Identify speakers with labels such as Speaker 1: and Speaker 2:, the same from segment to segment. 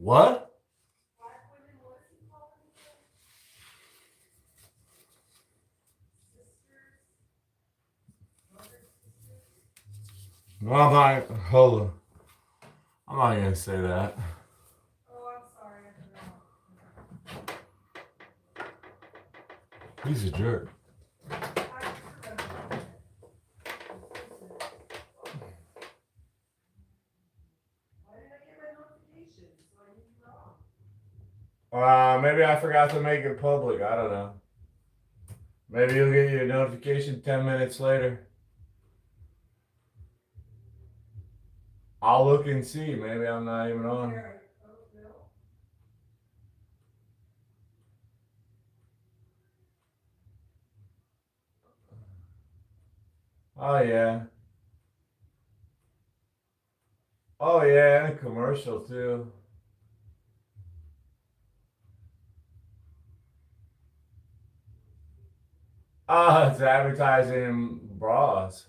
Speaker 1: What? Well, I'm not. Hold on. I'm not gonna say that.
Speaker 2: Oh, I'm sorry.
Speaker 1: He's a jerk.
Speaker 2: I forgot. Why did I get my notifications? So I knew you were on.
Speaker 1: Maybe I forgot to make it public. I don't know. Maybe you'll get your notification 10 minutes later. I'll look and see. Maybe I'm not even on. Oh, yeah. Oh, yeah, and a commercial, too. Ah, it's advertising bras.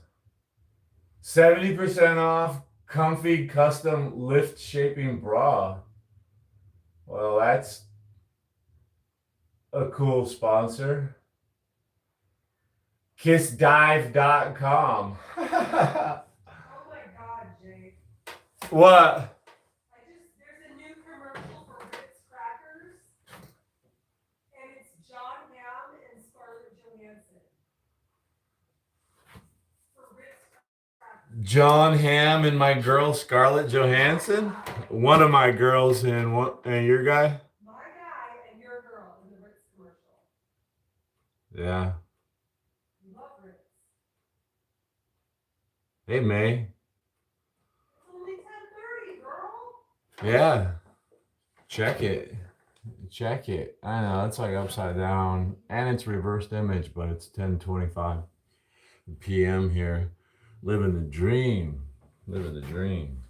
Speaker 1: 70% off comfy custom lift shaping bra. Well, that's a cool sponsor. KissDive.com.
Speaker 2: Oh my God, Jake.
Speaker 1: What?
Speaker 2: There's a new commercial for Ritz crackers, and it's John Hamm and Scarlett Johansson. For Ritz crackers.
Speaker 1: John Hamm and my girl Scarlett Johansson. One of my girls and your guy.
Speaker 2: My guy and your girl in the Ritz commercial.
Speaker 1: Yeah.
Speaker 2: You love Ritz.
Speaker 1: Hey May.
Speaker 2: It's only 10:30, girl.
Speaker 1: Yeah. Check it. Check it. I know it's like upside down and it's reversed image, but it's 10:25 p.m. here. Living the dream. Living the dream.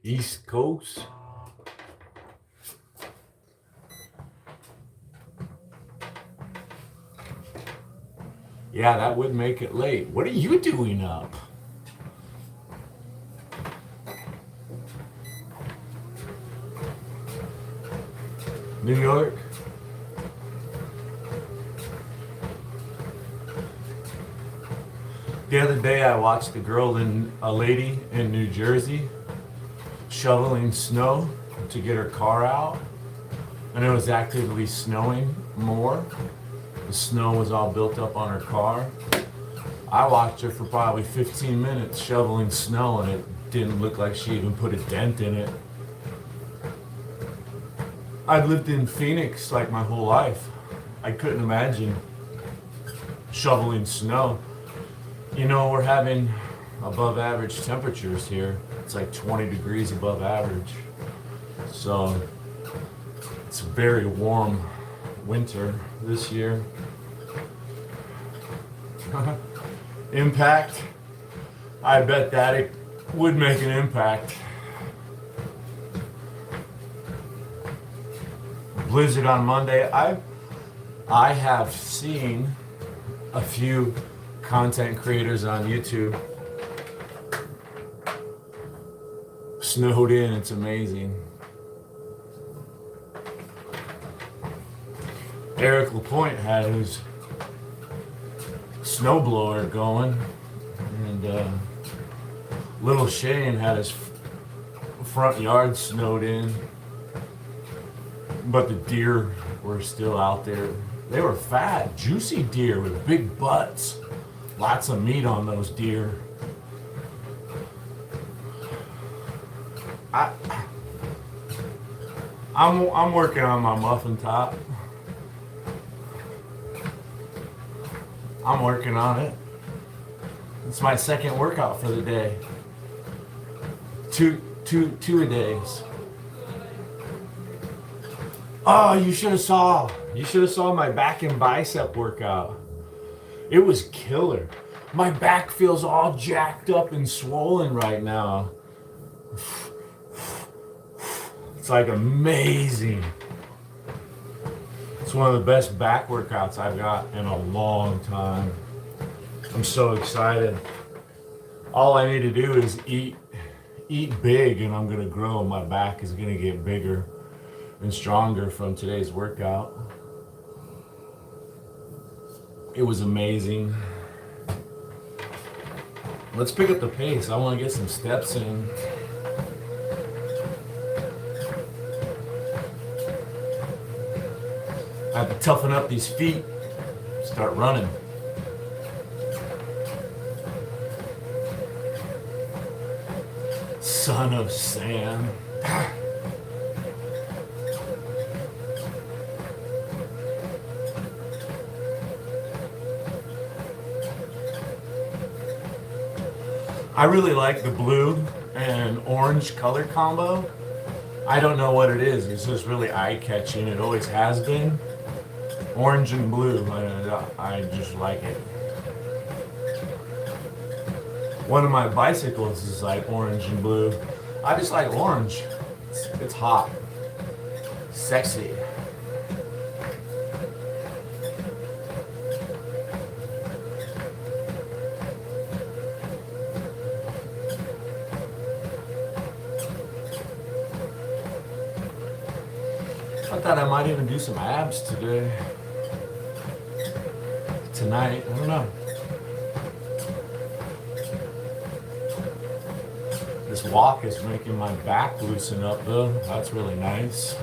Speaker 1: East Coast. Yeah, that would make it late. What are you doing up? New York? The other day I watched a lady in New Jersey shoveling snow to get her car out, and it was actively snowing more. The snow was all built up on her car. I watched her for probably 15 minutes shoveling snow, and it didn't look like she even put a dent in it. I've lived in Phoenix like my whole life. I couldn't imagine shoveling snow. You know, we're having above average temperatures here. It's like 20 degrees above average. So it's a very warm winter this year. Impact? I bet that it would make an impact. Blizzard on Monday. I have seen a few content creators on YouTube snowed in. It's amazing. Eric LaPointe had his snowblower going, and Little Shane had his front yard snowed in, but the deer were still out there. They were fat, juicy deer with big butts. Lots of meat on those deer. I'm working on my muffin top. I'm working on it. It's my second workout for the day. Two a days. Oh, you should have saw my back and bicep workout. It was killer. My back feels all jacked up and swollen right now. It's like amazing. It's one of the best back workouts I've got in a long time. I'm so excited. All I need to do is eat big and I'm gonna grow. My back is gonna get bigger and stronger from today's workout. It was amazing. Let's pick up the pace. I want to get some steps in. I have to toughen up these feet. Start running. Son of Sam. I really like the blue and orange color combo. I don't know what it is. It's just really eye-catching. It always has been. Orange and blue. I just like it. One of my bicycles is like orange and blue. I just like orange. It's hot. Sexy. I thought I might even do some abs today. Tonight, I don't know. This walk is making my back loosen up though. That's really nice.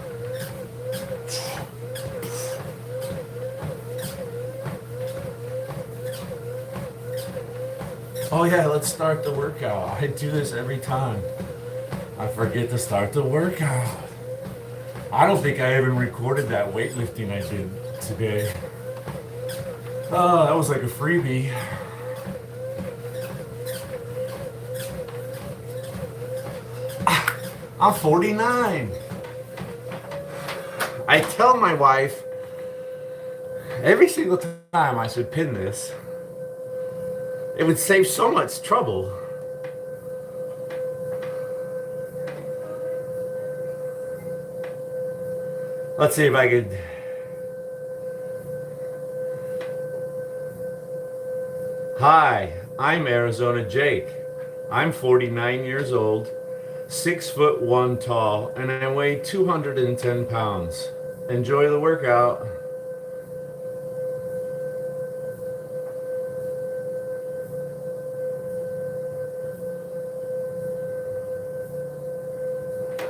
Speaker 1: Oh yeah, let's start the workout. I do this every time. I forget to start the workout. I don't think I even recorded that weightlifting I did today. Oh, that was like a freebie. I'm 49. I tell my wife every single time I should pin this. It would save so much trouble. Let's see if I could. Hi, I'm Arizona Jake. I'm 49 years old, 6'1" tall, and I weigh 210 pounds. Enjoy the workout.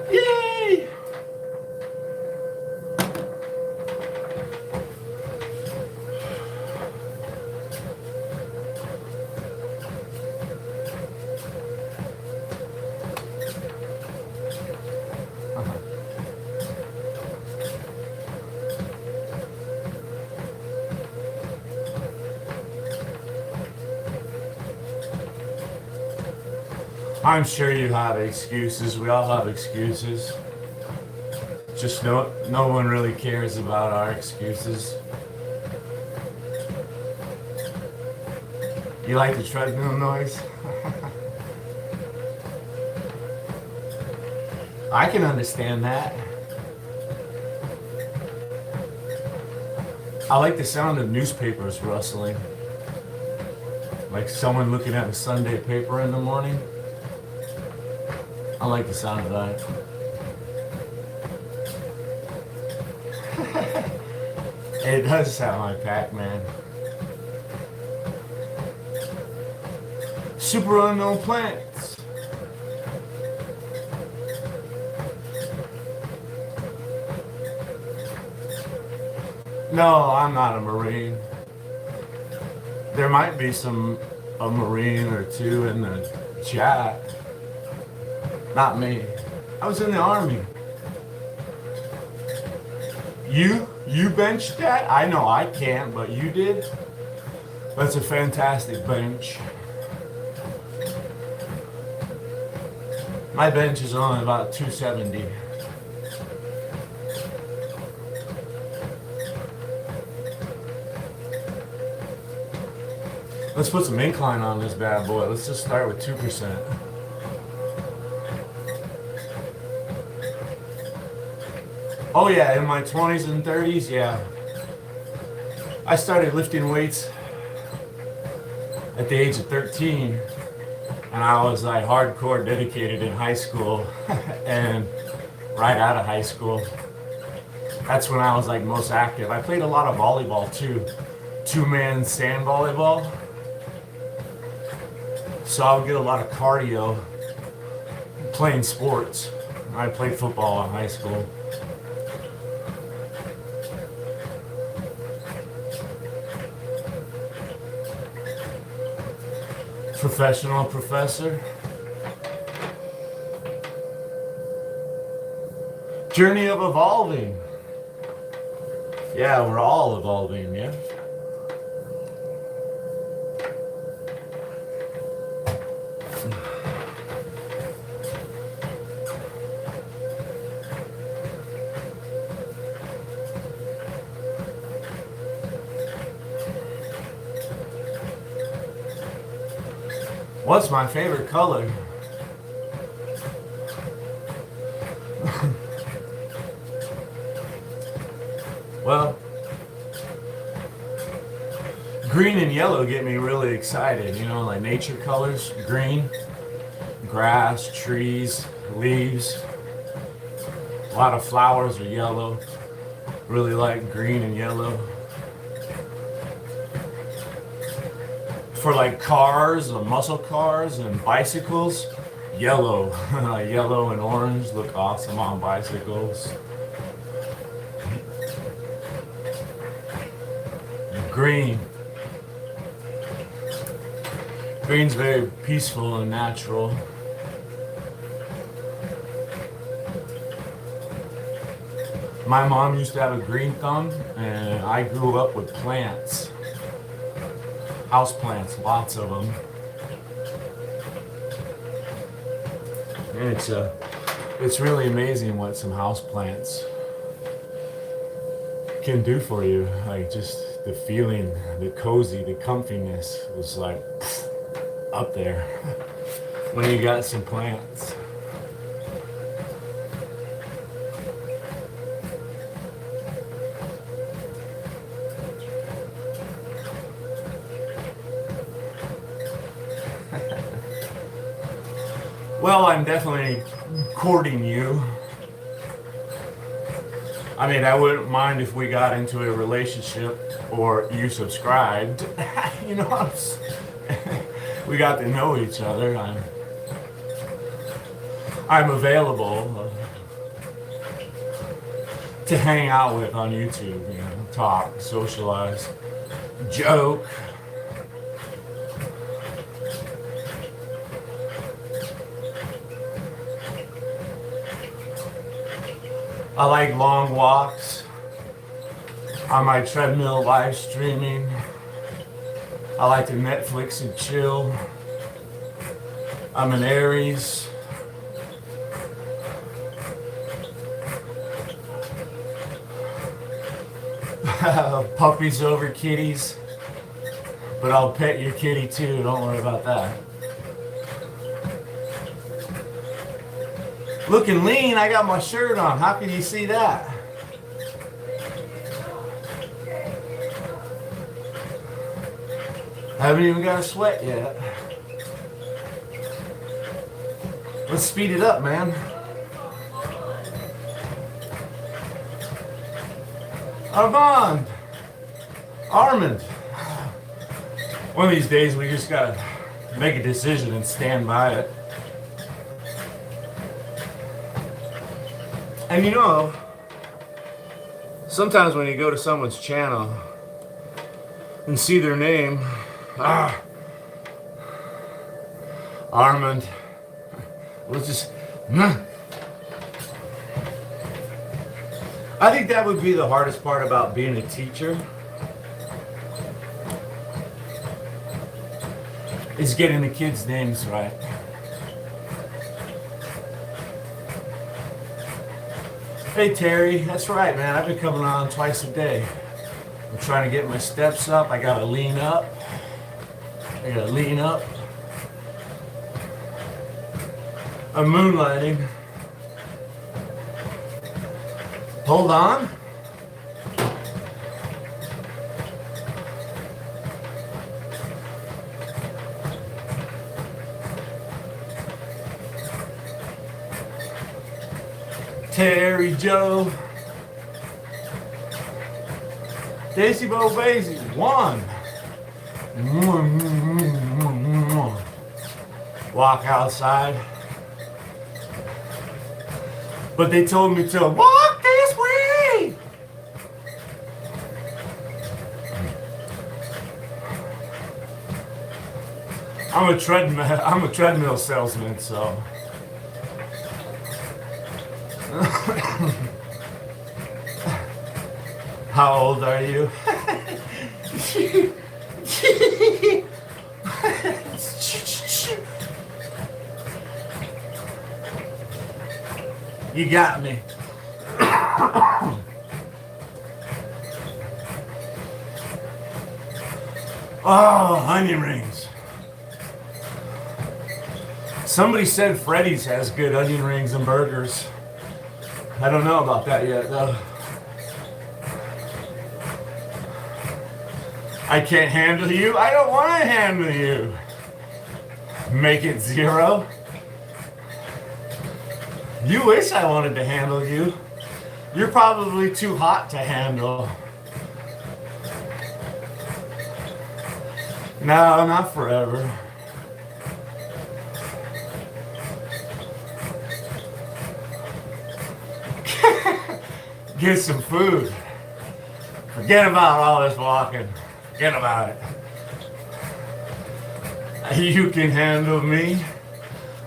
Speaker 1: Yay! I'm sure you have excuses. We all have excuses. Just no one really cares about our excuses. You like the treadmill noise? I can understand that. I like the sound of newspapers rustling. Like someone looking at a Sunday paper in the morning. I like the sound of that. It does sound like Pac-Man. Super unknown plants. No, I'm not a Marine. There might be a Marine or two in the chat. Not me. I was in the Army. You benched that? I know I can't, but you did? That's a fantastic bench. My bench is only about 270. Let's put some incline on this bad boy. Let's just start with 2%. Oh yeah, in my 20s and 30s, yeah. I started lifting weights at the age of 13, and I was like hardcore dedicated in high school and right out of high school. That's when I was like most active. I played a lot of volleyball too, two-man sand volleyball. So I would get a lot of cardio playing sports. I played football in high school. Professional professor. Journey of evolving. Yeah, we're all evolving, yeah. What's my favorite color? Well, green and yellow get me really excited, you know, like nature colors. Green, grass, trees, leaves. A lot of flowers are yellow. Really like green and yellow. For like cars, muscle cars and bicycles, yellow. Yellow and orange look awesome on bicycles. Green. Green's very peaceful and natural. My mom used to have a green thumb, and I grew up with plants. House plants, lots of them. And it's really amazing what some house plants can do for you. Like just the feeling, the cozy, the comfiness was like up there when you got some plants. Well, I'm definitely courting you. I mean, I wouldn't mind if we got into a relationship or you subscribed. You know, we got to know each other. I'm available to hang out with on YouTube, you know, talk, socialize, joke. I like long walks on my treadmill live streaming. I like to Netflix and chill. I'm an Aries. Puppies over kitties. But I'll pet your kitty too, don't worry about that. Looking lean, I got my shirt on. How can you see that? I haven't even got a sweat yet. Let's speed it up, man. Armand. One of these days we just gotta make a decision and stand by it. And you know, sometimes when you go to someone's channel and see their name, Armand, let's just, I think that would be the hardest part about being a teacher, is getting the kids' names right. Hey Terry, that's right, man. I've been coming on twice a day. I'm trying to get my steps up. I gotta lean up. I'm moonlighting. Hold on. Terry Joe. Daisy Bo Basie. 1. Walk outside. But they told me to walk this way. I'm a treadmill salesman, so. How old are you? You got me. Oh, onion rings. Somebody said Freddy's has good onion rings and burgers. I don't know about that yet, though. I can't handle you. I don't want to handle you. Make it 0. You wish I wanted to handle you. You're probably too hot to handle. No, not forever. Get some food. Forget about all this walking. Forget about it. You can handle me.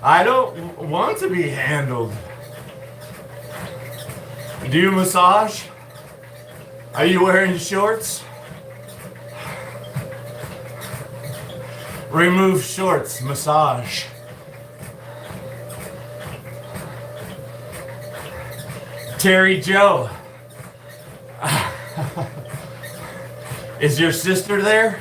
Speaker 1: I don't want to be handled. Do you massage? Are you wearing shorts? Remove shorts, massage. Terry Joe. Is your sister there?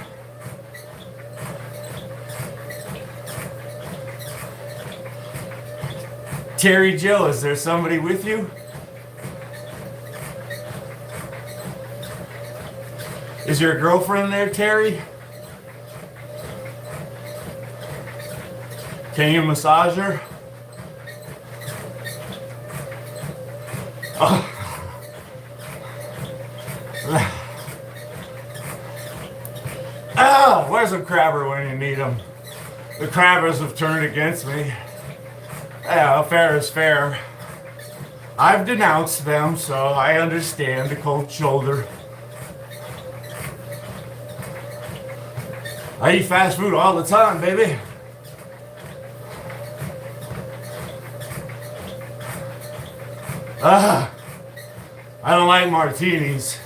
Speaker 1: Terry Joe, is there somebody with you? Is your girlfriend there, Terry? Can you massage her? Oh. Ah, where's a crabber when you need them? The crabbers have turned against me. Yeah, fair is fair. I've denounced them, so I understand the cold shoulder. I eat fast food all the time, baby. I don't like martinis.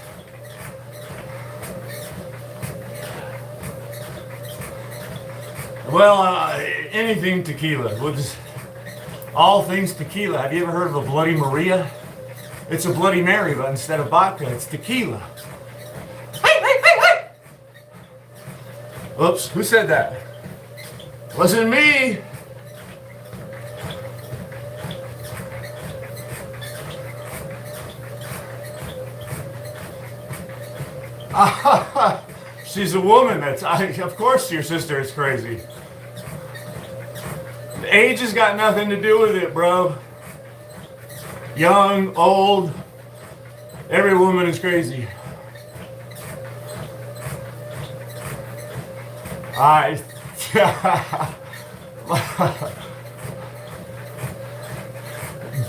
Speaker 1: Well, anything tequila. We'll just, all things tequila. Have you ever heard of a Bloody Maria? It's a Bloody Mary, but instead of vodka, it's tequila. Oops, who said that? Wasn't me. She's a woman. Of course your sister is crazy. Age has got nothing to do with it, bro. Young, old, every woman is crazy.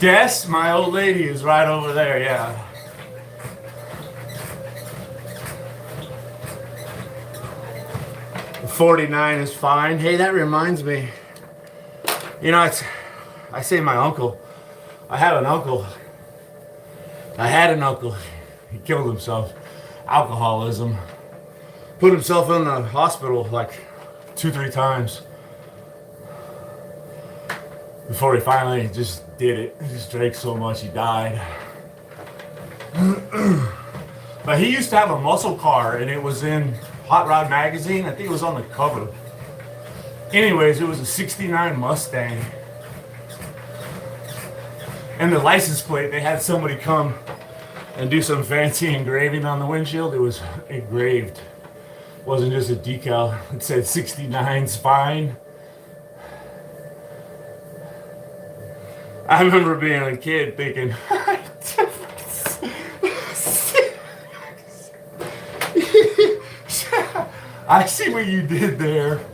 Speaker 1: Des, my old lady, is right over there, yeah. $49 is fine. Hey, that reminds me. You know, I say my uncle. I had an uncle. He killed himself. Alcoholism. Put himself in the hospital like 2-3 times before he finally just did it. He just drank so much he died. But he used to have a muscle car, and it was in Hot Rod magazine. I think it was on the cover. Anyways, it was a '69 Mustang. And the license plate, they had somebody come and do some fancy engraving on the windshield. It was engraved. It wasn't just a decal. It said 69's fine. I remember being a kid thinking, I see what you did there.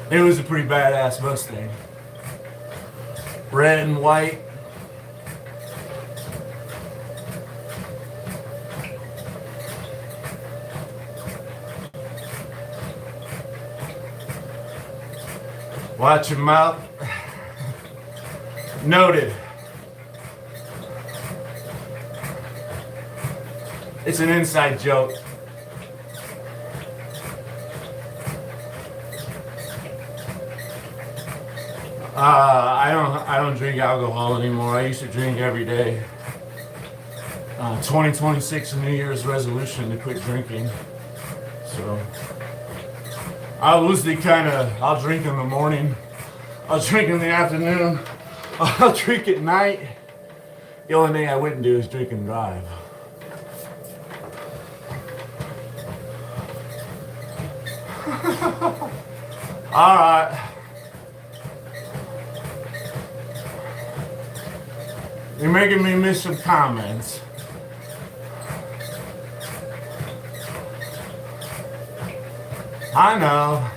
Speaker 1: It was a pretty badass Mustang. Red and white. Watch your mouth. Noted. It's an inside joke. I don't drink alcohol anymore. I used to drink every day. 2026 New Year's resolution to quit drinking. So I'll drink in the morning. I'll drink in the afternoon. I'll drink at night. The only thing I wouldn't do is drink and drive. All right. You're making me miss some comments. I know.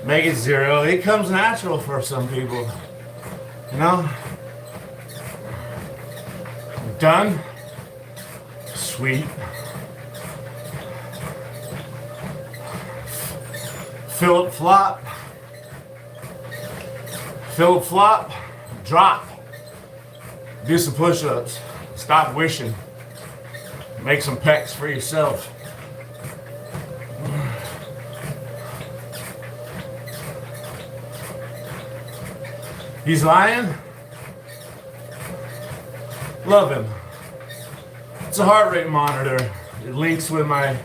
Speaker 1: Make it 0. It comes natural for some people. You know? Done. Sweet. Philip flop. Philip flop. Drop. Do some push-ups. Stop wishing. Make some pecs for yourself. He's lying? Love him. It's a heart rate monitor. It links with my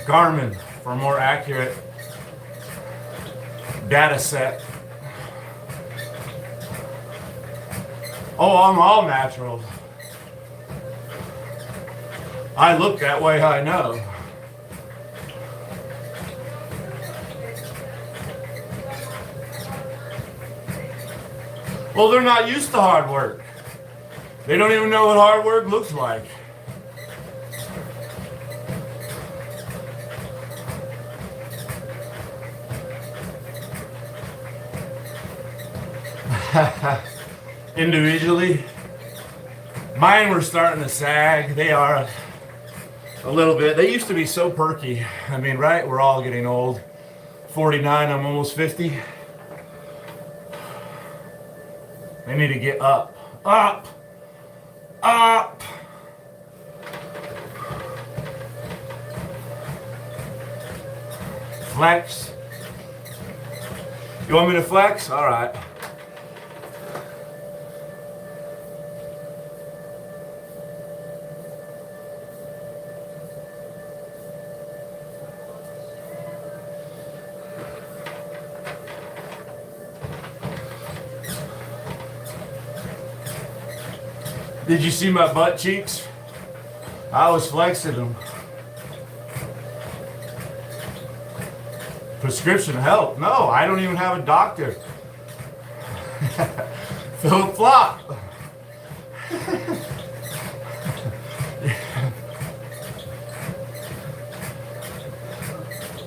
Speaker 1: Garmin for a more accurate data set. Oh, I'm all natural. I look that way, I know. Well, they're not used to hard work. They don't even know what hard work looks like. Individually, mine were starting to sag. They are a little bit. They used to be so perky. I mean, right? We're all getting old. 49, I'm almost 50. They need to get up. Up! Up! Flex. You want me to flex? All right. Did you see my butt cheeks? I was flexing them. Prescription help? No, I don't even have a doctor. Philip Flop.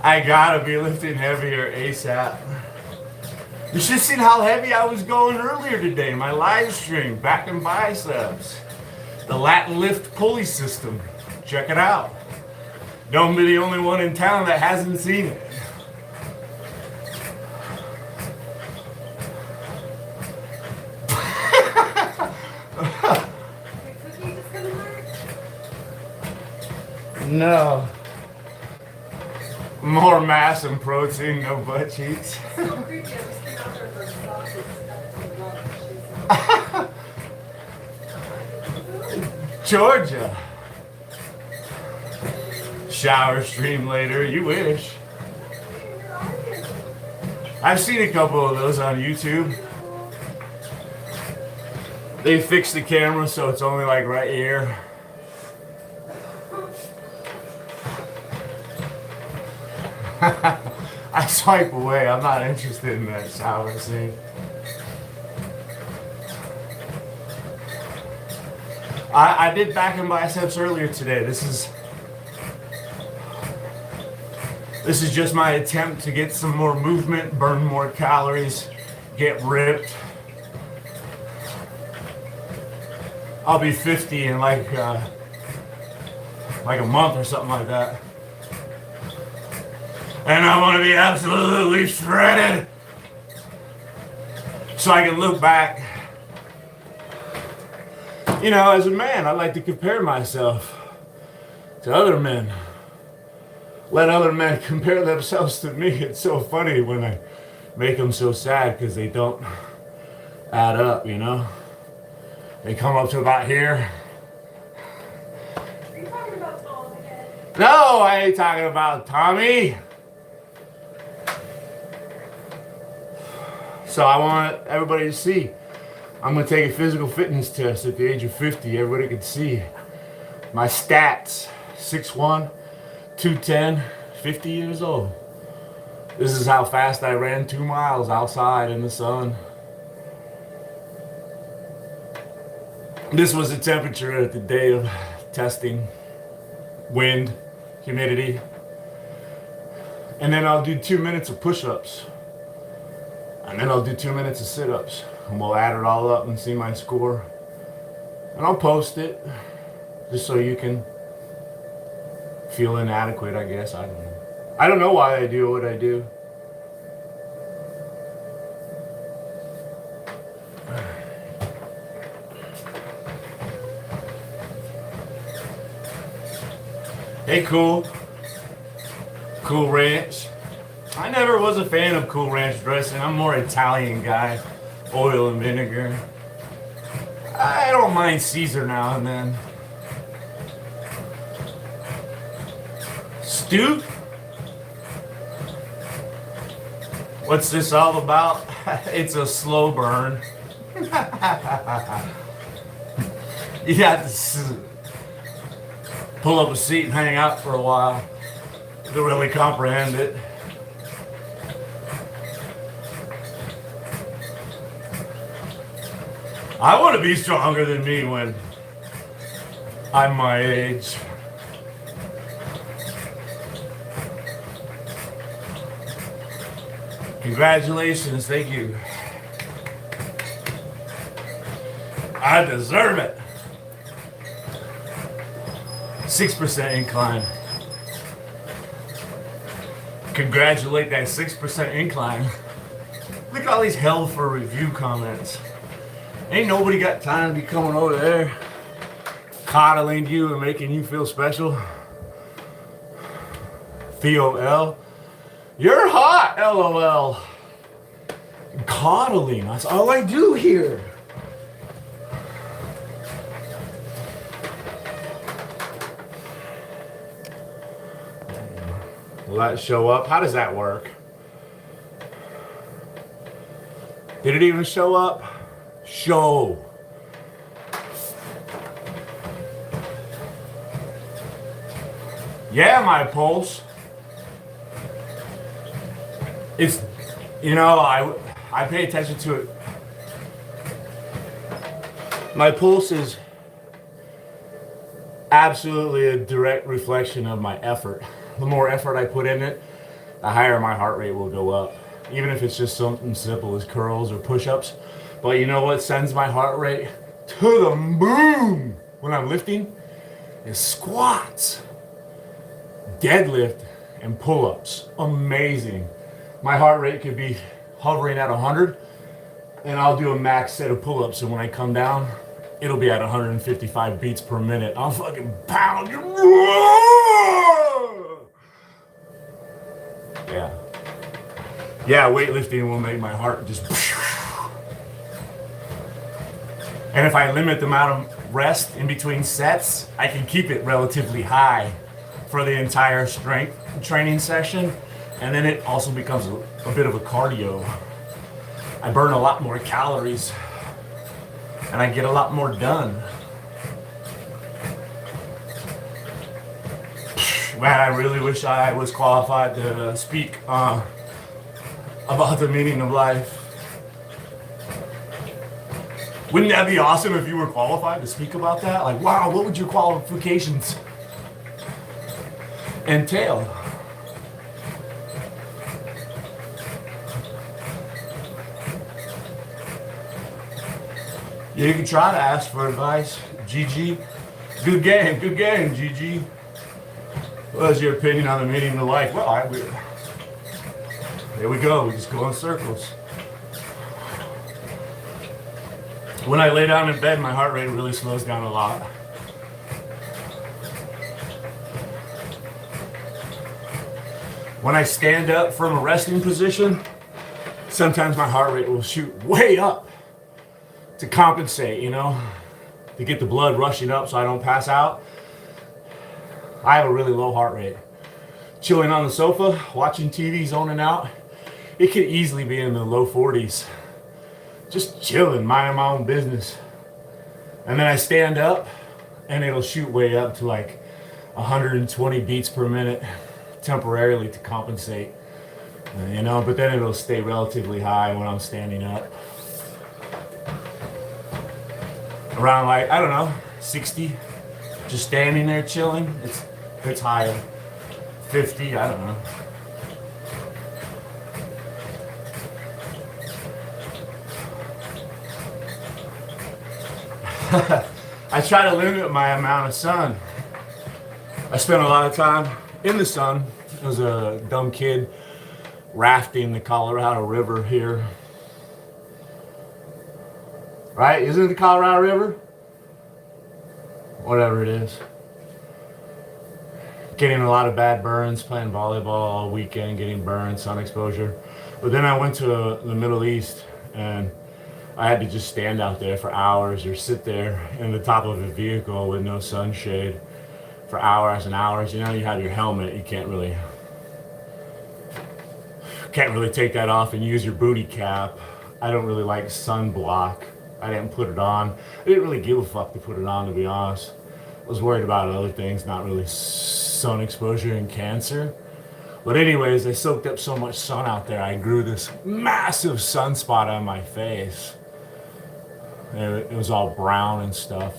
Speaker 1: I gotta be lifting heavier ASAP. You should have seen how heavy I was going earlier today. My live stream, back and biceps. The Latin lift pulley system. Check it out. Don't be the only one in town that hasn't seen it. No. More mass and protein, no butt cheeks.
Speaker 2: So creepy. I just came out there for a sausage.
Speaker 1: Georgia. Shower stream later, you wish. I've seen a couple of those on YouTube. They fixed the camera so it's only like right here. I swipe away. I'm not interested in that shower scene. I did back and biceps earlier today. This is just my attempt to get some more movement, burn more calories, get ripped. I'll be 50 in like a month or something like that. And I want to be absolutely shredded so I can look back. You know, as a man, I like to compare myself to other men. Let other men compare themselves to me. It's so funny when I make them so sad because they don't add up, you know? They come up to about here.
Speaker 2: Are you talking about Tom again?
Speaker 1: No, I ain't talking about Tommy. So I want everybody to see. I'm going to take a physical fitness test at the age of 50. Everybody can see my stats. 6'1", 210, 50 years old. This is how fast I ran 2 miles outside in the sun. This was the temperature at the day of testing. Wind, humidity. And then I'll do 2 minutes of push-ups. And then I'll do 2 minutes of sit-ups. And we'll add it all up and see my score. And I'll post it. Just so you can feel inadequate, I guess. I don't know. I don't know why I do what I do. Hey, Cool Ranch. I never was a fan of Cool Ranch dressing. I'm more Italian guy. Oil and vinegar. I don't mind Caesar now and then. Stew? What's this all about? It's a slow burn. You have to pull up a seat and hang out for a while to really comprehend it. I want to be stronger than me when I'm my age. Congratulations, thank you. I deserve it. 6% incline. Congratulate that 6% incline. Look at all these hell for review comments. Ain't nobody got time to be coming over there coddling you and making you feel special. Theo L. You're hot, LOL. Coddling. That's all I do here. Will that show up? How does that work? Did it even show up? Show. Yeah, my pulse. It's, you know, I pay attention to it. My pulse is absolutely a direct reflection of my effort. The more effort I put in it, the higher my heart rate will go up. Even if it's just something simple as curls or push-ups. But you know what sends my heart rate to the moon when I'm lifting? Is squats, deadlift, and pull-ups. Amazing. My heart rate could be hovering at 100, and I'll do a max set of pull-ups, and when I come down, it'll be at 155 beats per minute. I'll fucking pound. Yeah, weightlifting will make my heart just... And if I limit the amount of rest in between sets, I can keep it relatively high for the entire strength training session. And then it also becomes a bit of a cardio. I burn a lot more calories. and I get a lot more done. Man, I really wish I was qualified to speak about the meaning of life. Wouldn't that be awesome if you were qualified to speak about that? Like, wow, what would your qualifications entail? Yeah, you can try to ask for advice. GG. Good game, GG. What's your opinion on the meaning of life? Well, here we go. We just go in circles. When I lay down in bed, my heart rate really slows down a lot. When I stand up from a resting position, sometimes my heart rate will shoot way up to compensate, you know, to get the blood rushing up so I don't pass out. I have a really low heart rate. Chilling on the sofa, watching TV, zoning out, it could easily be in the low 40s. Just chilling, minding my own business. And then I stand up and it'll shoot way up to like 120 beats per minute temporarily to compensate. You know, but then it'll stay relatively high when I'm standing up. Around like, I don't know, 60. Just standing there chilling, it's higher. 50, I don't know. I try to limit my amount of sun. I spent a lot of time in the sun as a dumb kid rafting the Colorado River here. Right? Isn't it the Colorado River? Whatever it is. Getting a lot of bad burns, playing volleyball all weekend, getting burned, sun exposure. But then I went to the Middle East and I had to just stand out there for hours or sit there in the top of a vehicle with no sunshade for hours and hours. You know, you have your helmet, you can't really take that off and use your booty cap. I don't really like sunblock. I didn't put it on. I didn't really give a fuck to put it on, to be honest. I was worried about other things, not really sun exposure and cancer. But anyways, I soaked up so much sun out there, I grew this massive sunspot on my face. It was all brown and stuff.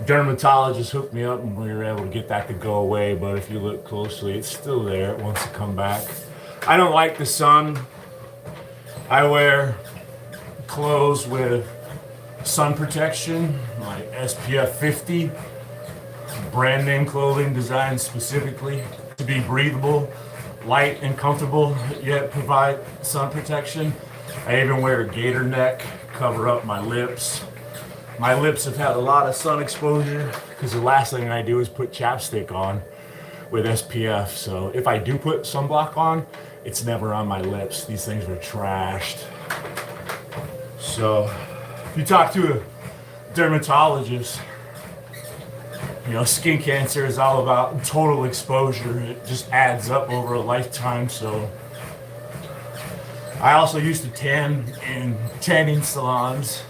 Speaker 1: Dermatologist hooked me up and we were able to get that to go away, but if you look closely, it's still there. It wants to come back. I don't like the sun. I wear clothes with sun protection, like SPF 50, brand name clothing designed specifically to be breathable, light and comfortable, yet provide sun protection. I even wear a gator neck, cover up my lips. My lips have had a lot of sun exposure because the last thing I do is put chapstick on with SPF. So if I do put sunblock on, it's never on my lips. These things are trashed. So if you talk to a dermatologist, you know, skin cancer is all about total exposure. It just adds up over a lifetime. So I also used to tan in tanning salons.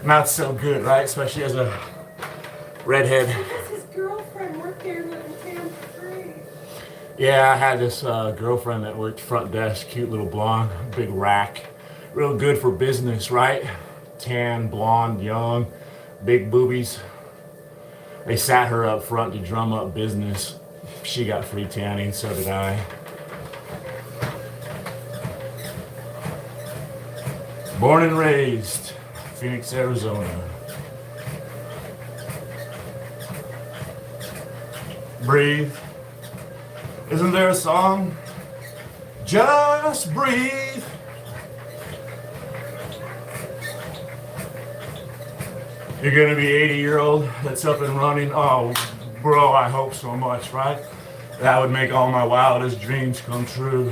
Speaker 1: Not so good, right? Especially as a redhead.
Speaker 2: Because his girlfriend worked there and let him tan for free.
Speaker 1: Yeah, I had this girlfriend that worked front desk, cute little blonde, big rack. Real good for business, right? Tan, blonde, young, big boobies. They sat her up front to drum up business. She got free tanning, so did I. Born and raised, Phoenix, Arizona. Breathe. Isn't there a song? Just breathe. You're gonna be 80-year-old that's up and running. Oh, bro, I hope so much, right? That would make all my wildest dreams come true.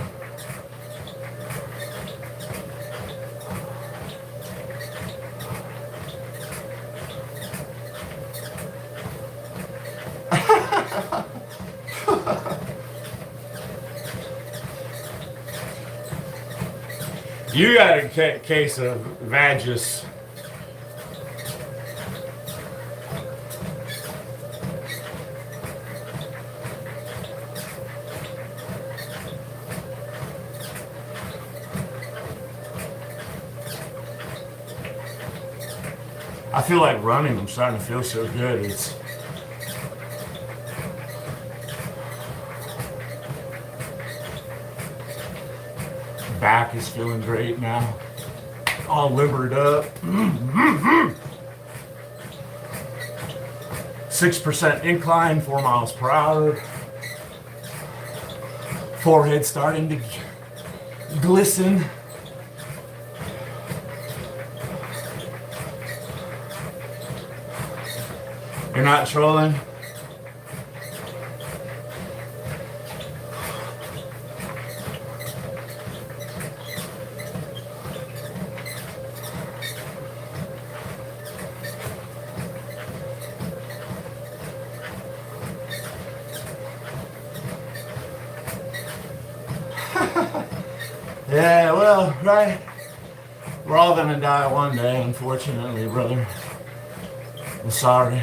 Speaker 1: You got a case of Vagus. I feel like running. I'm starting to feel so good. It's back is feeling great now. All limbered up. 6% incline, 4 miles per hour. Forehead starting to glisten. You're not trolling? Yeah, well, right. We're all gonna die one day, unfortunately, brother. I'm sorry.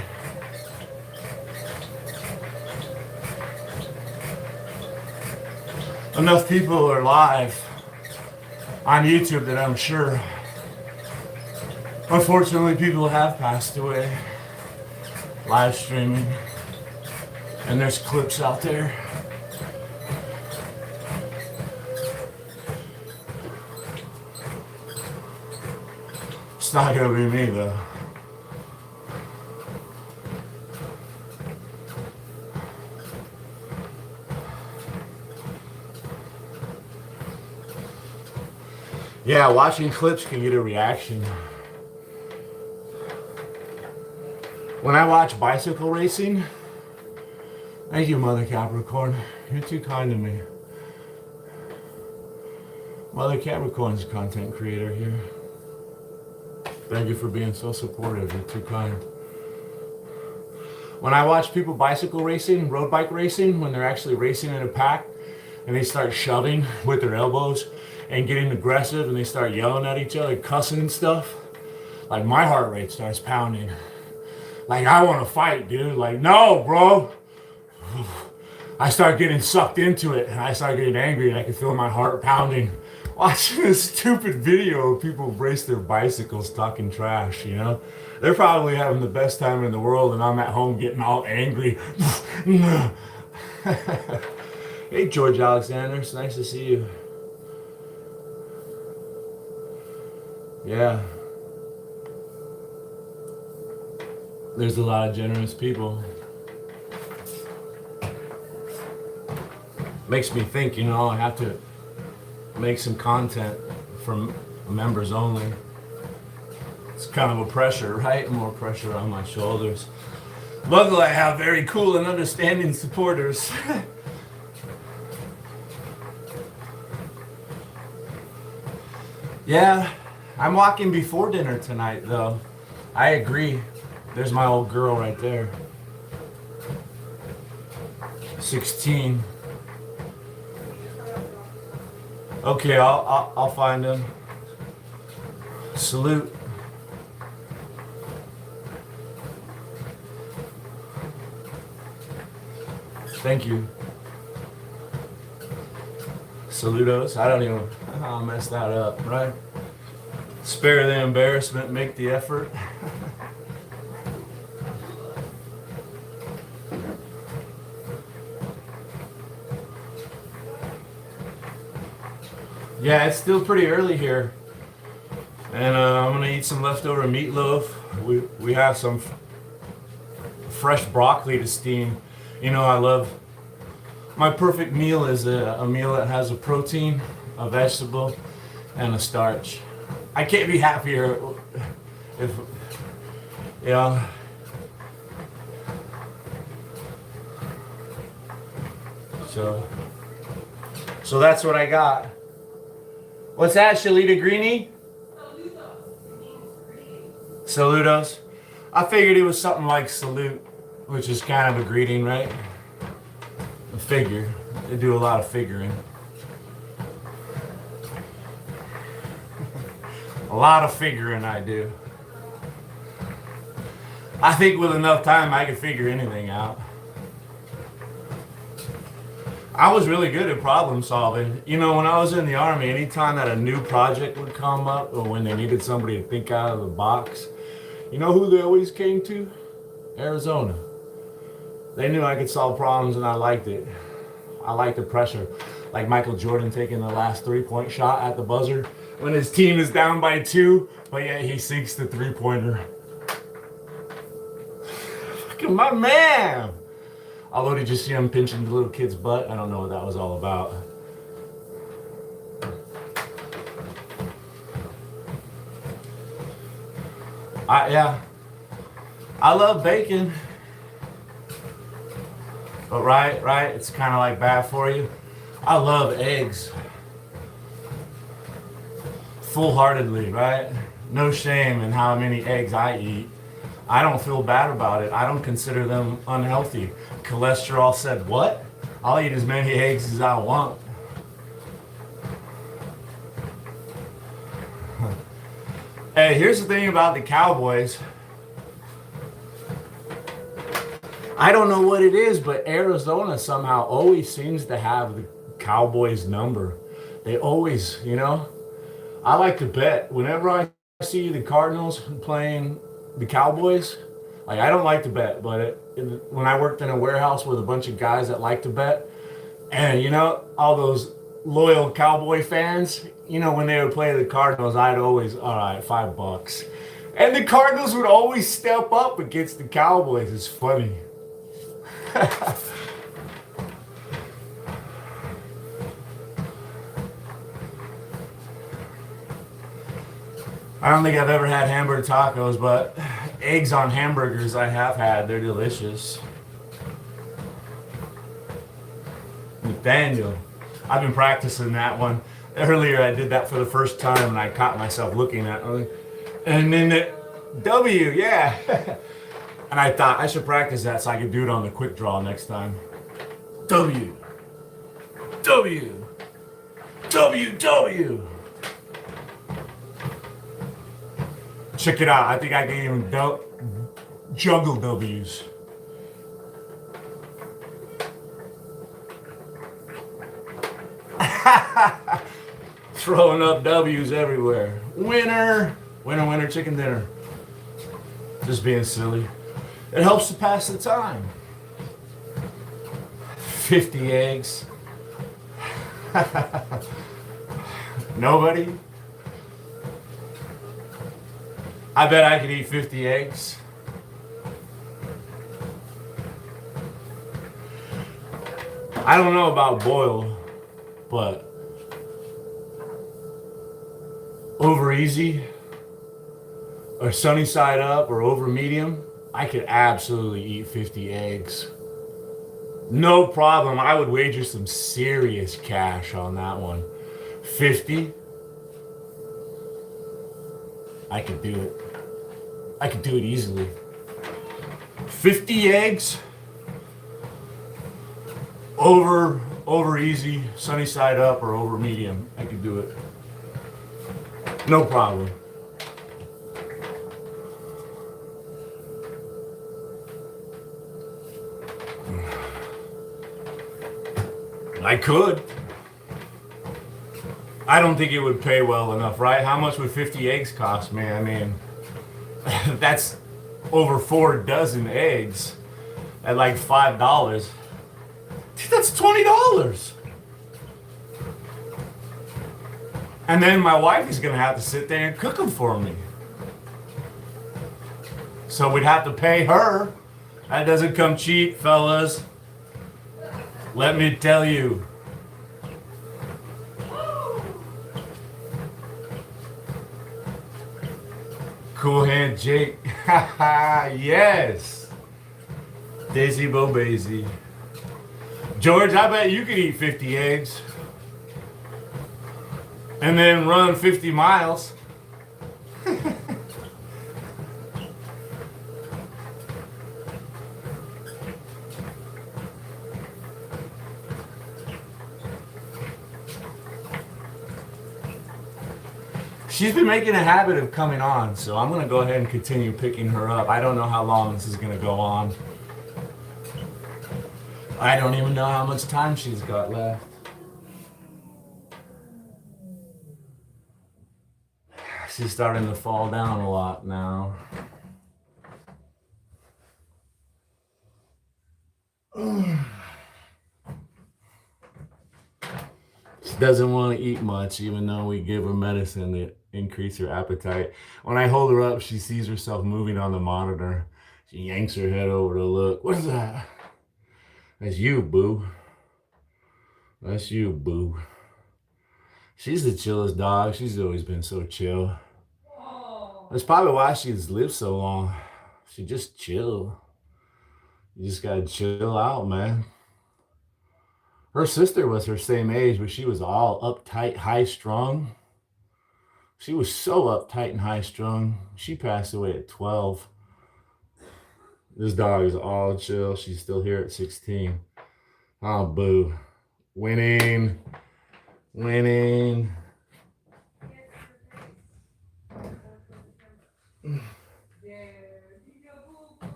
Speaker 1: Enough people are live on YouTube that I'm sure, unfortunately, people have passed away live streaming, and there's clips out there. It's not gonna be me though. Yeah, watching clips can get a reaction. When I watch bicycle racing, thank you, Mother Capricorn. You're too kind to me. Mother Capricorn's a content creator here. Thank you for being so supportive. You're too kind. When I watch people bicycle racing, road bike racing, when they're actually racing in a pack and they start shoving with their elbows and getting aggressive and they start yelling at each other, cussing and stuff, like my heart rate starts pounding. Like I want to fight, dude. Like, no, bro. I start getting sucked into it and I start getting angry and I can feel my heart pounding. Watching this stupid video of people race their bicycles talking trash, you know? They're probably having the best time in the world and I'm at home getting all angry. Hey, George Alexander, it's nice to see you. Yeah. There's a lot of generous people. Makes me think, you know, I have to make some content from members only. It's kind of a pressure, right? More pressure on my shoulders. Luckily, I have very cool and understanding supporters. Yeah, I'm walking before dinner tonight, though. I agree. There's my old girl right there. 16. Okay, I'll find him. Salute. Thank you. Saludos. I don't even. I'll mess that up, right? Spare the embarrassment, make the effort. Yeah, it's still pretty early here, and I'm gonna eat some leftover meatloaf. We have some fresh broccoli to steam. You know, I love my perfect meal is a meal that has a protein, a vegetable, and a starch. I can't be happier if, you know. So that's what I got. What's that, Shalita Greenie? Saludos. I figured it was something like salute, which is kind of a greeting, right? A figure. They do a lot of figuring. A lot of figuring I do. I think with enough time I can figure anything out. I was really good at problem solving. You know, when I was in the Army, anytime that a new project would come up or when they needed somebody to think out of the box, you know who they always came to? Arizona. They knew I could solve problems and I liked it. I liked the pressure. Like Michael Jordan taking the last 3-point shot at the buzzer when his team is down by 2, but yet he sinks the 3-pointer. Fucking my man! Although did you see him pinching the little kid's butt? I don't know what that was all about. I love bacon. But right, it's kind of like bad for you. I love eggs. Full-heartedly, right? No shame in how many eggs I eat. I don't feel bad about it. I don't consider them unhealthy. Cholesterol said what? I'll eat as many eggs as I want. Hey, here's the thing about the Cowboys. I don't know what it is, but Arizona somehow always seems to have the Cowboys number. They always, you know. I like to bet. Whenever I see the Cardinals playing the Cowboys, like I don't like to bet, but when I worked in a warehouse with a bunch of guys that like to bet, and you know, all those loyal Cowboy fans, you know, when they would play the Cardinals, I'd always, all right, $5. And the Cardinals would always step up against the Cowboys. It's funny. I don't think I've ever had hamburger tacos, but eggs on hamburgers I have had. They're delicious. Nathaniel. I've been practicing that one. Earlier I did that for the first time and I caught myself looking at it. And then the W, yeah. And I thought I should practice that so I could do it on the quick draw next time. W. W. W. W. Check it out. I think I can even juggle W's. Throwing up W's everywhere. Winner. Winner, winner, chicken dinner. Just being silly. It helps to pass the time. 50 eggs. Nobody? I bet I could eat 50 eggs. I don't know about boiled, but over easy or sunny side up or over medium, I could absolutely eat 50 eggs. No problem. I would wager some serious cash on that one. 50? I could do it. I could do it easily. 50 eggs over easy, sunny side up or over medium. I could do it. No problem. I could. I don't think it would pay well enough, right? How much would 50 eggs cost me? I mean, that's over 4 dozen eggs at like $5. Dude, that's $20. And then my wife is gonna have to sit there and cook them for me. So we'd have to pay her. That doesn't come cheap, fellas. Let me tell you. Cool hand Jake. Yes. Daisy Bobazy. George, I bet you could eat 50 eggs. And then run 50 miles. She's been making a habit of coming on, so I'm gonna go ahead and continue picking her up. I don't know how long this is gonna go on. I don't even know how much time she's got left. She's starting to fall down a lot now. She doesn't want to eat much, even though we give her medicine to increase her appetite. When I hold her up, she sees herself moving on the monitor. She yanks her head over to look. What is that? That's you, boo. That's you, boo. She's the chillest dog. She's always been so chill. That's probably why she's lived so long. She just chill. You just gotta chill out, man. Her sister was her same age, but she was all uptight, high strung. She was so uptight and high strung. She passed away at 12. This dog is all chill. She's still here at 16. Oh, boo. Winning. Winning.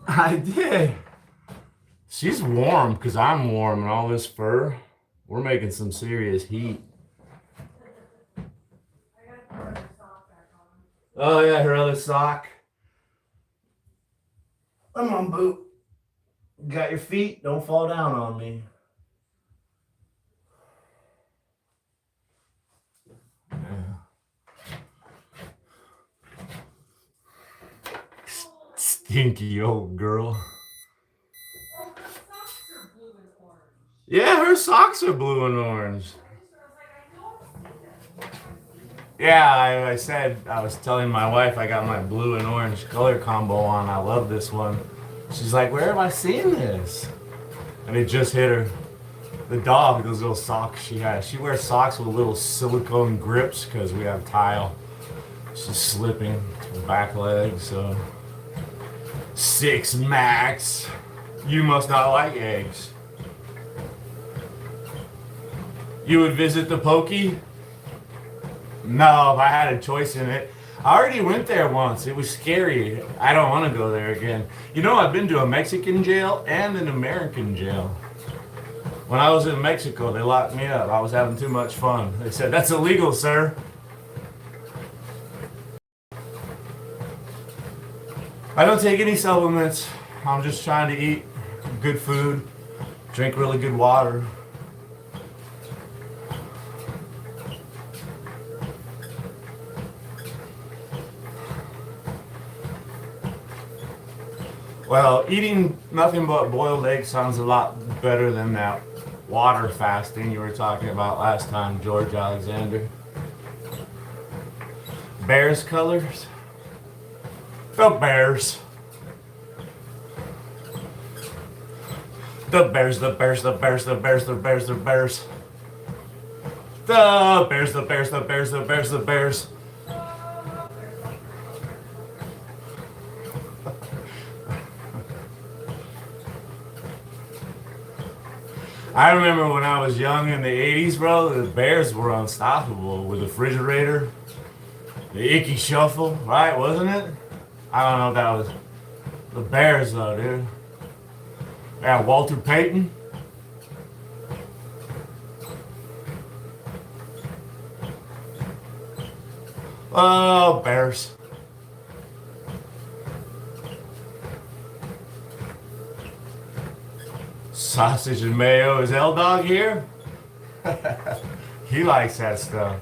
Speaker 1: I did. She's warm because I'm warm and all this fur. We're making some serious heat. Oh yeah, her other sock. Come on, boo. Got your feet? Don't fall down on me. Stinky old girl. Yeah, her socks are blue and orange. Yeah, I said, I was telling my wife I got my blue and orange color combo on. I love this one. She's like, where have I seen this? And it just hit her. The dog, those little socks she has. She wears socks with little silicone grips because we have tile. She's slipping her back leg, so. 6 Max. You must not like eggs. You would visit the Pokey? No, if I had a choice in it. I already went there once. It was scary. I don't want to go there again. You know, I've been to a Mexican jail and an American jail. When I was in Mexico, they locked me up. I was having too much fun. They said, that's illegal, sir. I don't take any supplements. I'm just trying to eat good food, drink really good water. Well, eating nothing but boiled eggs sounds a lot better than that water fasting you were talking about last time, George Alexander. Bears colors? The Bears. The Bears, the Bears, the Bears, the Bears, the Bears, the Bears. The Bears, the Bears, the Bears, the Bears, the Bears. I remember when I was young in the 80s, bro, the Bears were unstoppable with the refrigerator, the Icky Shuffle, right, wasn't it? I don't know if that was the Bears, though, dude. Yeah, Walter Payton. Oh, Bears. Sausage and mayo. Is L-Dog here? He likes that stuff.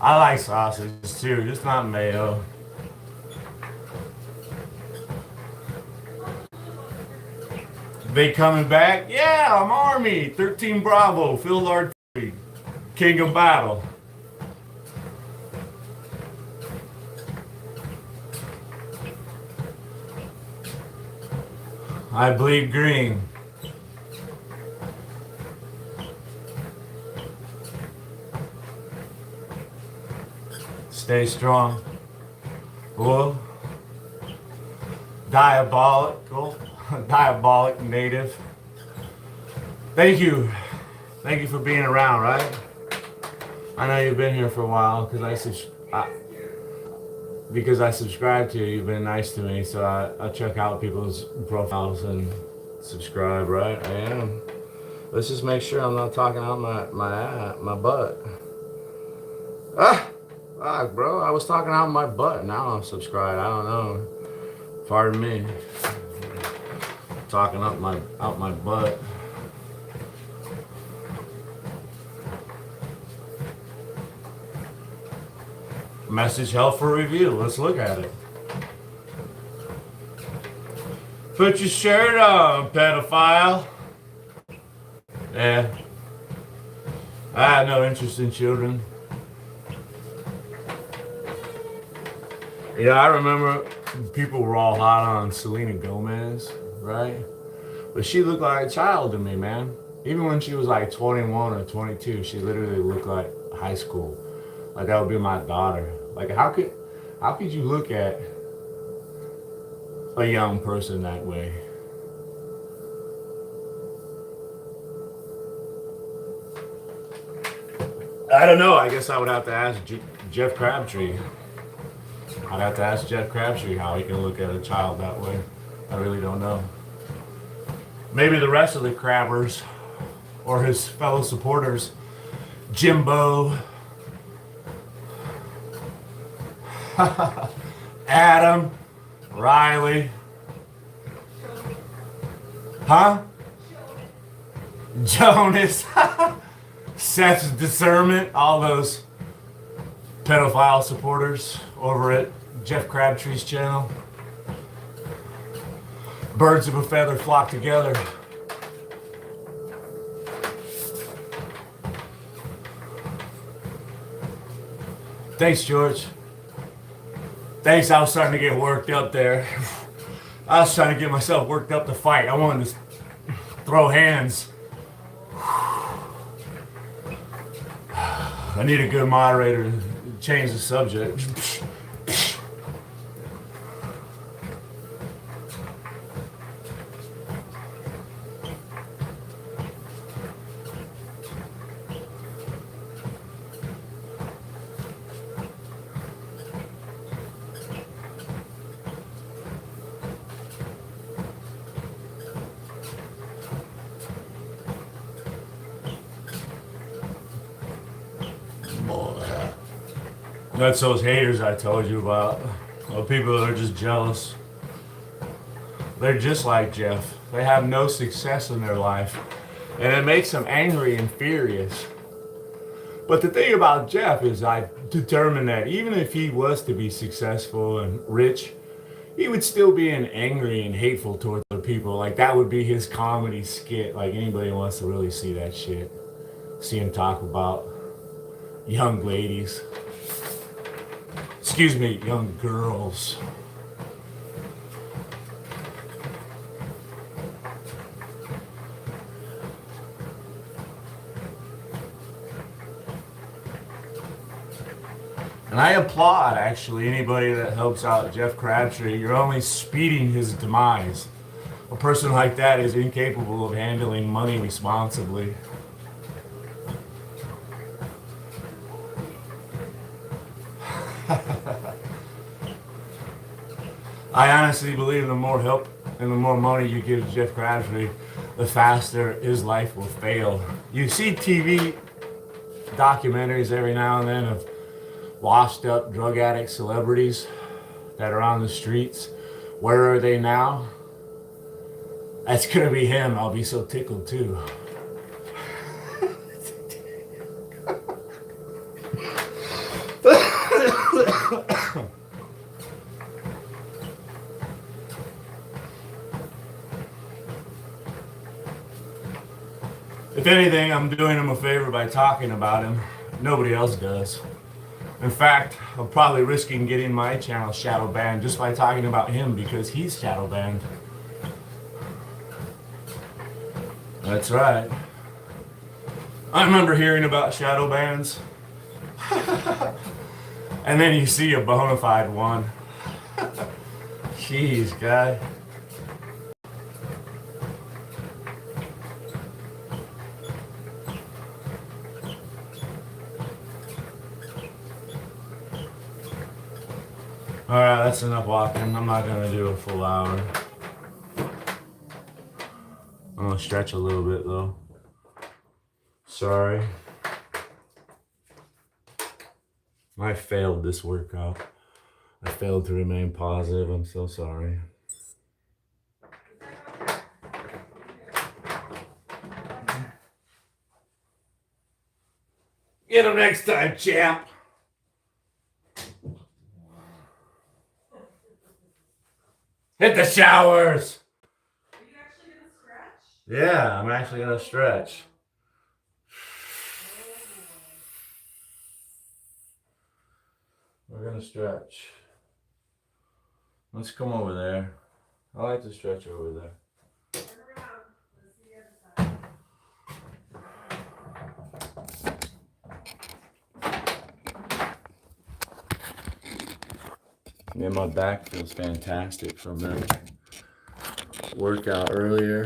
Speaker 1: I like sausage too, just not mayo. They coming back? Yeah, I'm Army. 13 Bravo, Field Artillery, King of Battle. I bleed green. Stay strong. Whoa. Diabolical. Diabolic native. Thank you. Thank you for being around, right? I know you've been here for a while because I used to because I subscribe to you. You've been nice to me, so I check out people's profiles and subscribe. Right, I am. Let's just make sure I'm not talking out my butt. Bro, I was talking out my butt. Now I'm subscribed. I don't know. Pardon me. Talking out my butt. Message held for review. Let's look at it. Put your shirt on, pedophile. Yeah. I have no interest in children. Yeah, I remember people were all hot on Selena Gomez, right? But she looked like a child to me, man. Even when she was like 21 or 22, she literally looked like high school. Like that would be my daughter. Like how could you look at a young person that way? I don't know. I guess I would have to ask Jeff Crabtree. I'd have to ask Jeff Crabtree how he can look at a child that way. I really don't know. Maybe the rest of the crabbers or his fellow supporters, Jimbo, Adam, Riley, huh? Jonas, Seth's Discernment, all those pedophile supporters over at Jeff Crabtree's channel. Birds of a feather flock together. Thanks, George. Thanks, I was starting to get worked up there. I was trying to get myself worked up to fight. I wanted to throw hands. I need a good moderator to change the subject. That's those haters I told you about. The people that are just jealous. They're just like Jeff. They have no success in their life. And it makes them angry and furious. But the thing about Jeff is I determined that even if he was to be successful and rich, he would still be angry and hateful towards other people. Like that would be his comedy skit. Like anybody wants to really see that shit. See him talk about young ladies. Excuse me, young girls. And I applaud, actually, anybody that helps out Jeff Crabtree. You're only speeding his demise. A person like that is incapable of handling money responsibly. I honestly believe the more help and the more money you give Jeff Crabtree, the faster his life will fail. You see TV documentaries every now and then of washed up drug addict celebrities that are on the streets. Where are they now? That's gonna be him. I'll be so tickled too. If anything, I'm doing him a favor by talking about him. Nobody else does. In fact, I'm probably risking getting my channel shadow banned just by talking about him because he's shadow banned. That's right. I remember hearing about shadow bans. And then you see a bona fide one. Jeez, guy. Alright, that's enough walking. I'm not gonna do a full hour. I'm gonna stretch a little bit though. Sorry. I failed this workout. I failed to remain positive. I'm so sorry. Get him next time, champ. Hit the showers.
Speaker 2: Are you actually gonna stretch?
Speaker 1: Yeah, I'm actually gonna stretch. We're gonna stretch. Let's come over there. I like to stretch over there.
Speaker 2: Turn around. Let's see the other side.
Speaker 1: Yeah, my back feels fantastic from that workout earlier.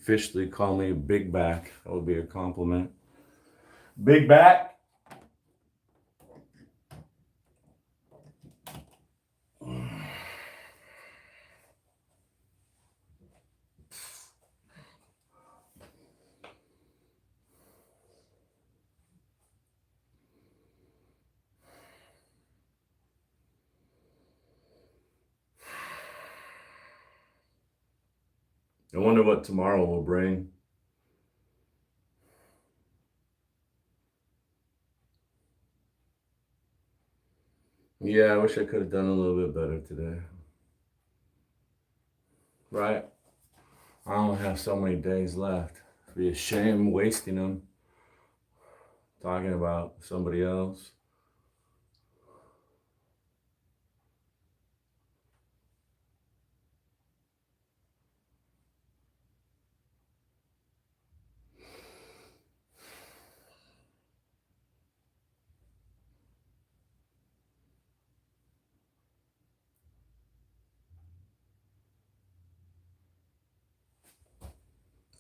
Speaker 1: Officially call me big back. That would be a compliment. Big back. I wonder what tomorrow will bring. Yeah, I wish I could have done a little bit better today. Right? I only have so many days left. It'd be a shame wasting them talking about somebody else.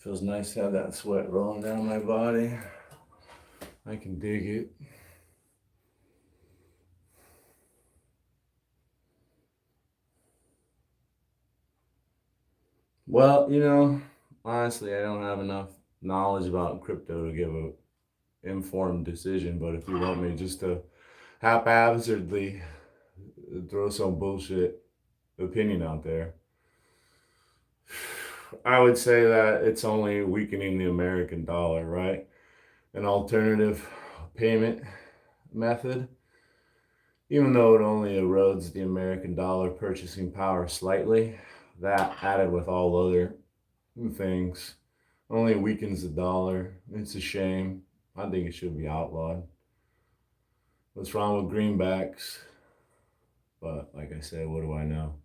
Speaker 1: Feels nice to have that sweat rolling down my body. I can dig it. Well, honestly, I don't have enough knowledge about crypto to give a informed decision, but if you want me just to haphazardly throw some bullshit opinion out there, I would say that it's only weakening the American dollar, right? An alternative payment method, even though it only erodes the American dollar purchasing power slightly, that added with all other things only weakens the dollar. It's a shame. I think it should be outlawed. What's wrong with greenbacks? But like I said, what do I know?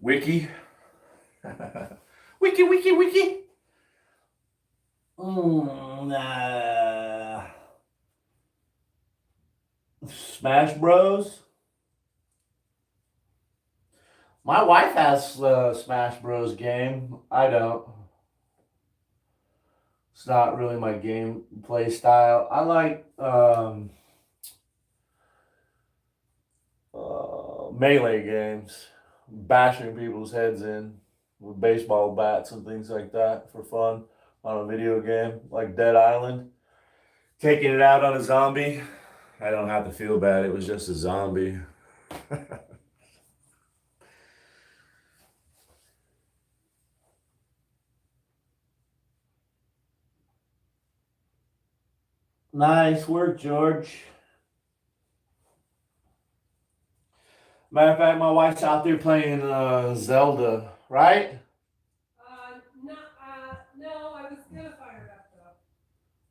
Speaker 1: Wiki? Wiki. Nah. Smash Bros? My wife has Smash Bros game. I don't. It's not really my game play style. I like melee games, bashing people's heads in with baseball bats and things like that for fun on a video game like Dead Island. Taking it out on a zombie. I don't have to feel bad. It was just a zombie. Nice work, George. Matter of fact, my wife's out there playing Zelda, right?
Speaker 2: No, I was gonna fire it up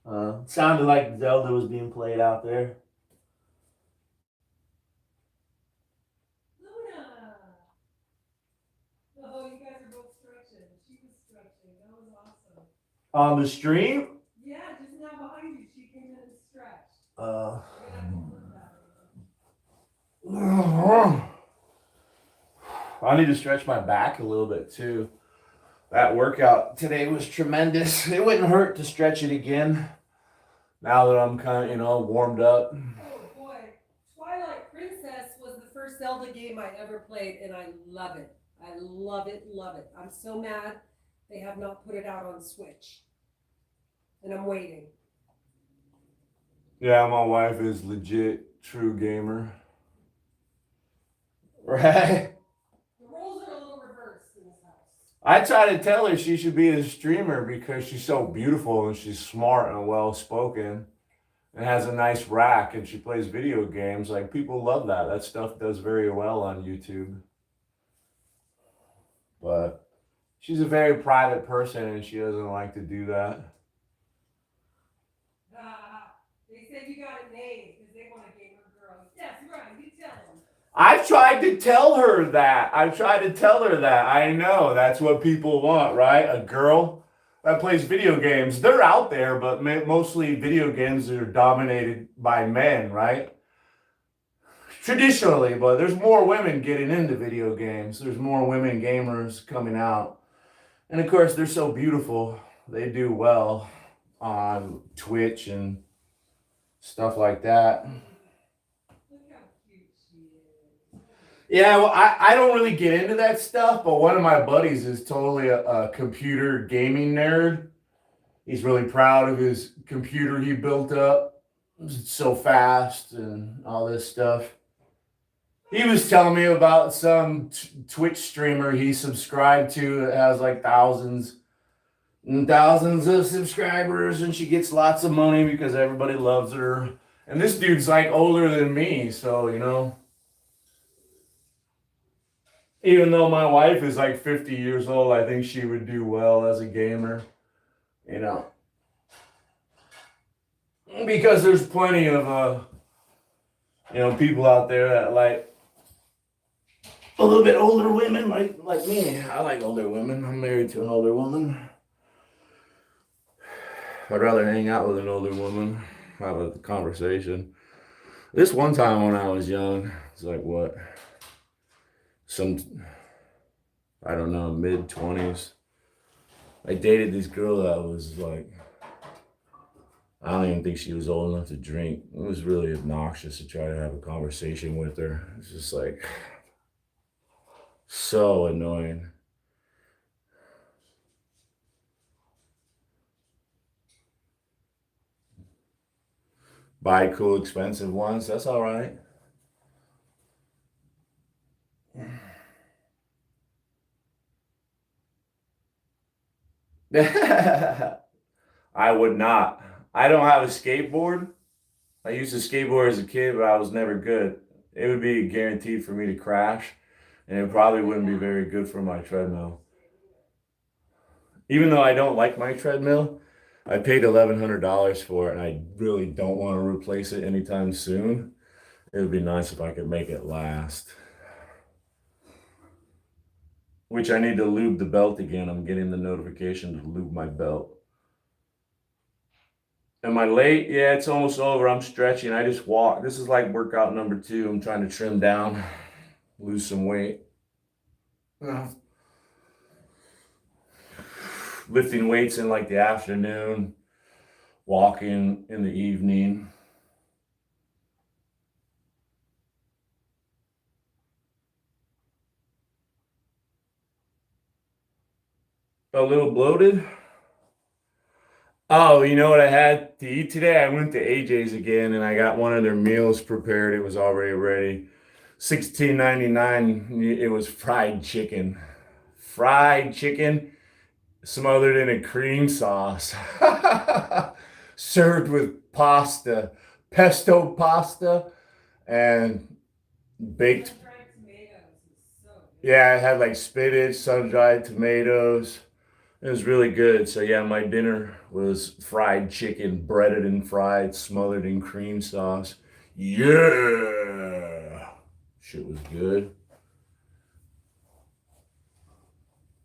Speaker 2: though.
Speaker 1: Sounded like Zelda was being played out there.
Speaker 2: Luna! Oh, you guys are both stretching. She was stretching. That was awesome.
Speaker 1: On the stream?
Speaker 2: Yeah, just now behind you, she came in and stretched.
Speaker 1: Uh,
Speaker 2: We're gonna have to flip that later.
Speaker 3: I need to stretch my back a little bit too. That workout today was tremendous. It wouldn't hurt to stretch it again. Now that I'm kind of, warmed up.
Speaker 2: Oh boy, Twilight Princess was the first Zelda game I ever played, and I love it. I love it, love it. I'm so mad they have not put it out on Switch, and I'm waiting.
Speaker 3: Yeah, my wife is legit true gamer. Right?
Speaker 2: The roles are a little reversed in this house.
Speaker 3: I try to tell her she should be a streamer because she's so beautiful and she's smart and well spoken and has a nice rack and she plays video games. Like, people love that. That stuff does very well on YouTube. But she's a very private person and she doesn't like to do that.
Speaker 2: They said you got it made because they want a gamer girl. Yes, right. You tell them.
Speaker 3: I've tried to tell her that. I know that's what people want, right? A girl that plays video games. They're out there, but mostly video games are dominated by men, right? Traditionally, but there's more women getting into video games. There's more women gamers coming out. And of course, they're so beautiful. They do well on Twitch and stuff like that.
Speaker 2: Look how cute she is.
Speaker 3: Yeah, well, I don't really get into that stuff, but one of my buddies is totally a computer gaming nerd. He's really proud of his computer he built up. It's so fast and all this stuff. He was telling me about some Twitch streamer he subscribed to that has like thousands and thousands of subscribers, and she gets lots of money because everybody loves her. And this dude's like older than me, so even though my wife is like 50 years old, I think she would do well as a gamer, because there's plenty of people out there that like a little bit older women like me. I like older women. I'm married to an older woman. I'd rather hang out with an older woman, have a conversation. This one time when I was young, it's like what? I don't know, mid-20s. I dated this girl that was like, I don't even think she was old enough to drink. It was really obnoxious to try to have a conversation with her. It's just like, so annoying. Buy cool, expensive ones. That's all right. I would not. I don't have a skateboard. I used to skateboard as a kid, but I was never good. It would be guaranteed for me to crash, and it probably wouldn't be very good for my treadmill. Even though I don't like my treadmill, I paid $1,100 for it, and I really don't want to replace it anytime soon. It would be nice if I could make it last. Which I need to lube the belt again. I'm getting the notification to lube my belt. Am I late? Yeah, it's almost over. I'm stretching. I just walk. This is like workout number 2. I'm trying to trim down, lose some weight. Lifting weights in like the afternoon, walking in the evening. A little bloated. Oh, you know what I had to eat today? I went to AJ's again and I got one of their meals prepared. It was already ready. $16.99. It was fried chicken. Fried chicken smothered in a cream sauce. Served with pasta, pesto pasta, and baked.
Speaker 2: Sun-dried tomatoes is so good.
Speaker 3: Yeah, it had like spinach, sun-dried tomatoes. It was really good. So yeah, my dinner was fried chicken, breaded and fried, smothered in cream sauce. Yeah, shit was good.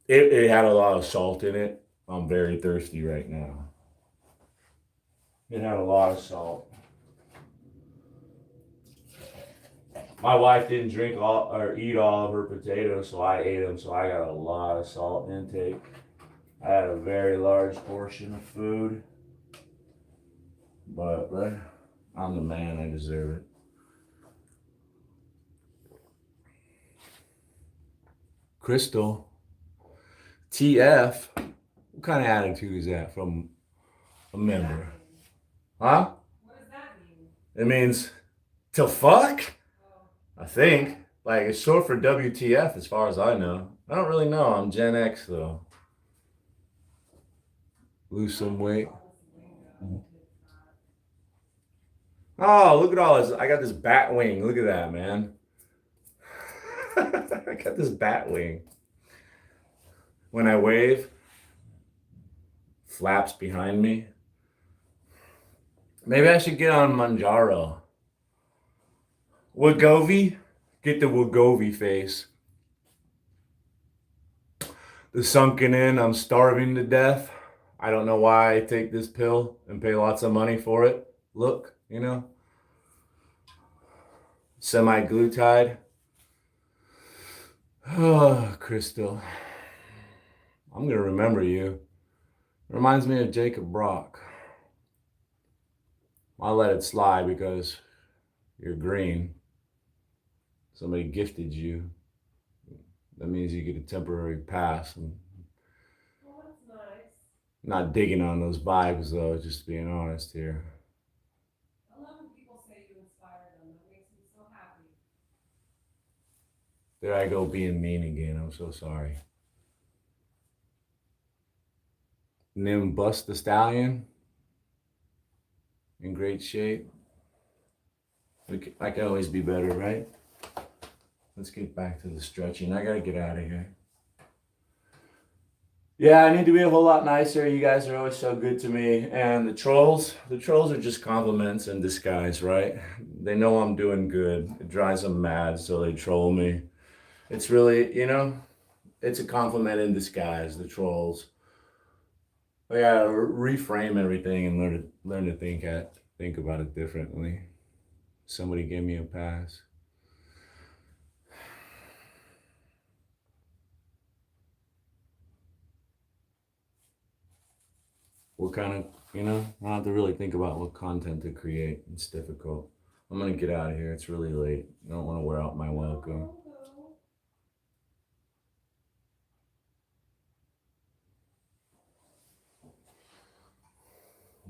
Speaker 3: It had a lot of salt in it. I'm very thirsty right now. It had a lot of salt. My wife didn't drink all or eat all of her potatoes, so I ate them. So I got a lot of salt intake. I had a very large portion of food, but I'm the man. I deserve it. Crystal, TF. What kind of attitude is that from a member? Huh?
Speaker 2: What does that mean?
Speaker 3: It means to fuck.
Speaker 2: Oh.
Speaker 3: I think. Like, it's short for WTF as far as I know. I don't really know. I'm Gen X though. Lose some weight. Oh, look at all this. I got this bat wing. Look at that, man. I got this bat wing. When I wave, flaps behind me. Maybe I should get on Manjaro. Wagovi? Get the Wagovi face. The sunken in, I'm starving to death. I don't know why I take this pill and pay lots of money for it. Look, you know. Semi-glutide. Oh, Crystal. I'm going to remember you. Reminds me of Jacob Brock. I'll let it slide because you're green. Somebody gifted you. That means you get a temporary pass.
Speaker 2: Well, that's nice.
Speaker 3: Not digging on those vibes though, just being honest here.
Speaker 2: I love when people say you inspire them. That makes me so happy.
Speaker 3: There I go being mean again. I'm so sorry. Nim Bust the Stallion. In great shape. I can always be better, right? Let's get back to the stretching. I gotta get out of here. Yeah, I need to be a whole lot nicer. You guys are always so good to me. And the trolls are just compliments in disguise, right? They know I'm doing good. It drives them mad, so they troll me. It's really, it's a compliment in disguise, the trolls. I gotta reframe everything and learn to think about it differently. Somebody gave me a pass. What kind of, I have to really think about what content to create. It's difficult. I'm gonna get out of here. It's really late. I don't want to wear out my welcome.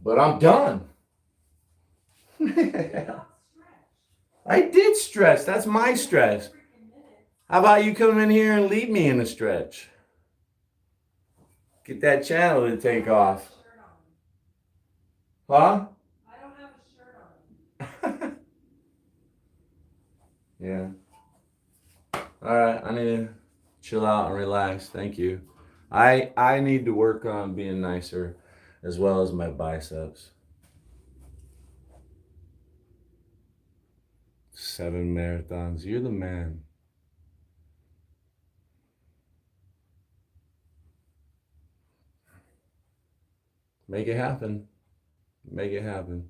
Speaker 3: But I'm done. I did stretch. That's my stretch. How about you come in here and leave me in a stretch? Get that channel to take off. Huh?
Speaker 2: I don't have a shirt on.
Speaker 3: Yeah. All right. I need to chill out and relax. Thank you. I need to work on being nicer as well as my biceps. 7 marathons. You're the man. Make it happen. Make it happen.